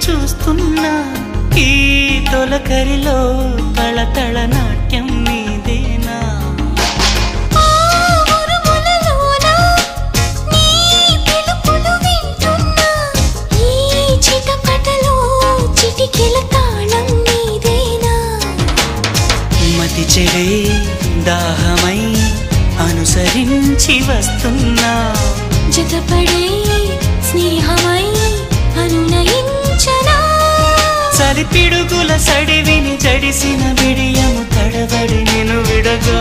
చూస్తున్నా ఈ తొలకరిలో తళతళ నాట్యం నీదేనా మతి చెడే దాహమై అనుసరించి వస్తున్నా జతపడే స్నేహమై అనునయించనా చలి పిడుగుల సడివిని జడిసిన బిడియము తడబడి నిన్ను విడగా